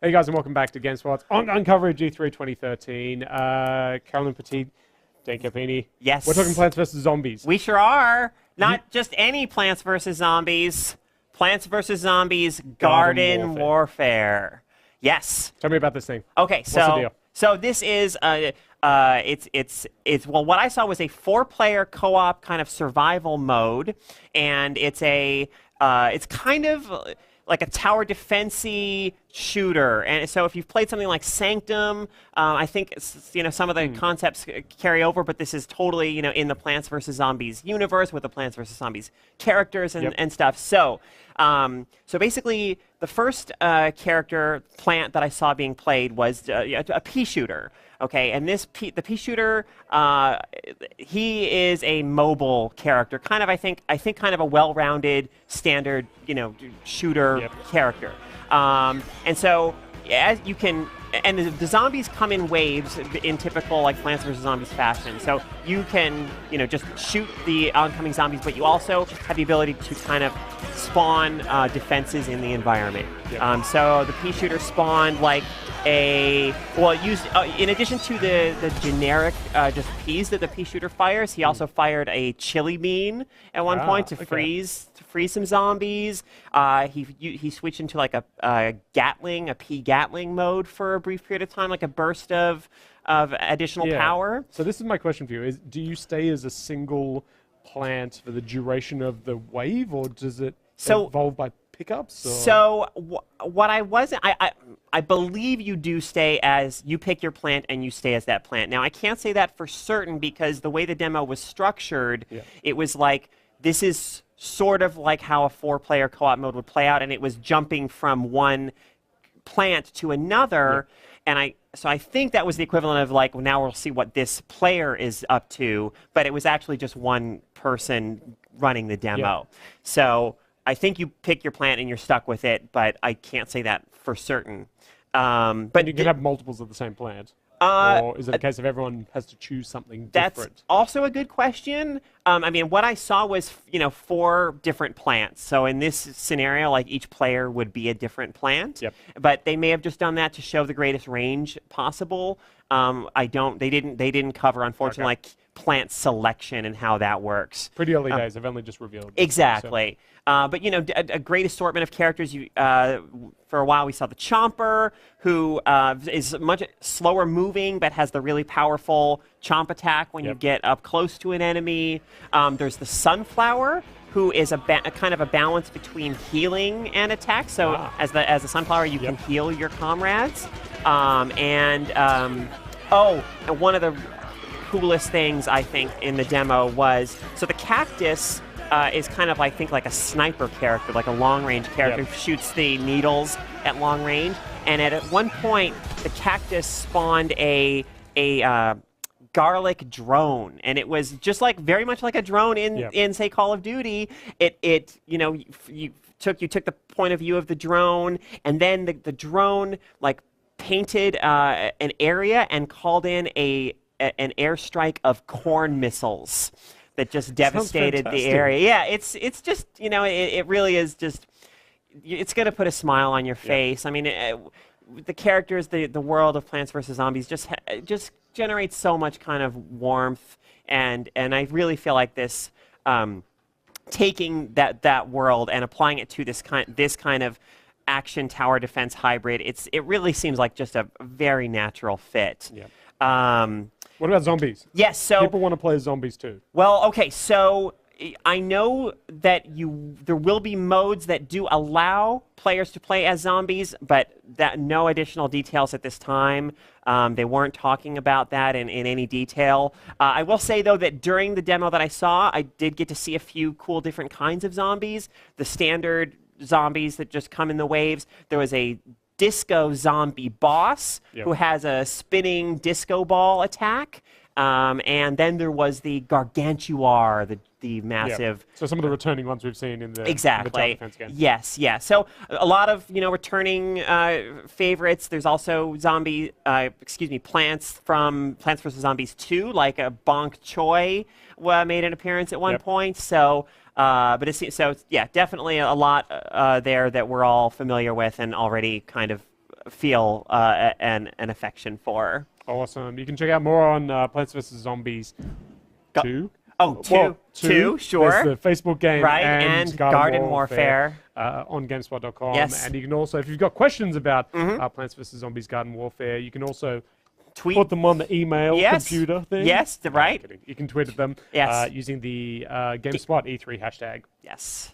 Hey guys, and welcome back to GameSpot's ongoing coverage E3 2013. Carolyn Petit, Dan Capini. Yes. We're talking Plants vs. Zombies. We sure are. Not just any Plants vs. Zombies. Plants vs. Zombies Garden Warfare. Yes. Tell me about this thing. Okay, What's the deal? so this is well, what I saw was a 4-player co-op kind of survival mode, and it's kind of like a tower defense-y shooter. And so if you've played something like Sanctum, I think some of the concepts carry over, but this is totally in the Plants vs. Zombies universe with the Plants vs. Zombies characters and stuff. So basically, the first character plant that I saw being played was a pea shooter. Okay, and the pea shooter, he is a mobile character, kind of I think kind of a well-rounded standard shooter character. And so as you can, and the zombies come in waves in typical like Plants vs. Zombies fashion. So you can just shoot the oncoming zombies, but you also have the ability to kind of spawn defenses in the environment. So the pea shooter spawned like used in addition to the generic just peas that the pea shooter fires, he also fired a chili bean at one point to freeze some zombies. He switched into like a pea Gatling mode for a brief period of time, like a burst of additional power. So this is my question for you: do you stay as a single plant for the duration of the wave, or does it evolve by pickups? Or? So what I believe you do stay as, you pick your plant and you stay as that plant. Now I can't say that for certain because the way the demo was structured, it was like, this is sort of like how a 4-player co-op mode would play out, and it was jumping from one plant to another. And so I think that was the equivalent of like, well, now we'll see what this player is up to, but it was actually just one person running the demo. So I think you pick your plant and you're stuck with it, but I can't say that for certain. But you can have multiples of the same plant. Or is it a case of everyone has to choose something different? That's also a good question. I mean, what I saw was 4 different plants. So in this scenario, like each player would be a different plant. But they may have just done that to show the greatest range possible. They didn't cover, unfortunately, like plant selection and how that works. Pretty early days. They've only just revealed. Exactly. But a great assortment of characters. For a while we saw the Chomper, who is much slower moving but has the really powerful chomp attack when you get up close to an enemy. There's the Sunflower, who is a kind of a balance between healing and attack. So as the Sunflower, you can heal your comrades. And one of the coolest things I think in the demo was, so the Cactus is kind of, I think, like a sniper character, like a long-range character who shoots the needles at long range. And at one point, the Cactus spawned a garlic drone, and it was just like very much like a drone in say Call of Duty. You took the point of view of the drone, and then the drone like painted an area and called in an airstrike of corn missiles that just devastated the area. Yeah, it's just, it really is just, it's going to put a smile on your face. I mean, the characters, the world of Plants vs. Zombies just generates so much kind of warmth, and I really feel like this, taking that world and applying it to this kind of action tower defense hybrid, it really seems like just a very natural fit. What about zombies? Yes, so people want to play as zombies too. Well, okay, so I know that there will be modes that do allow players to play as zombies, but no additional details at this time. They weren't talking about that in any detail. I will say, though, that during the demo that I saw, I did get to see a few cool different kinds of zombies. The standard zombies that just come in the waves. There was a disco zombie boss who has a spinning disco ball attack. And then there was the Gargantuar, the massive. So some of the returning ones we've seen in the exactly. Defense game. Yes, yes. So a lot of returning favorites. There's also plants from Plants vs. Zombies 2, like a Bonk Choi made an appearance at one point. So. Definitely a lot there that we're all familiar with and already kind of feel an affection for. Awesome. You can check out more on Plants vs. Zombies 2. Oh, Well, two, sure. There's the Facebook game Right, and Garden Warfare. On GameSpot.com. Yes. And you can also, if you've got questions about Plants vs. Zombies Garden Warfare, you can also Tweet. put them on the email computer thing. Yes, right. You can tweet at them Yes. using the GameSpot E3 hashtag. Yes.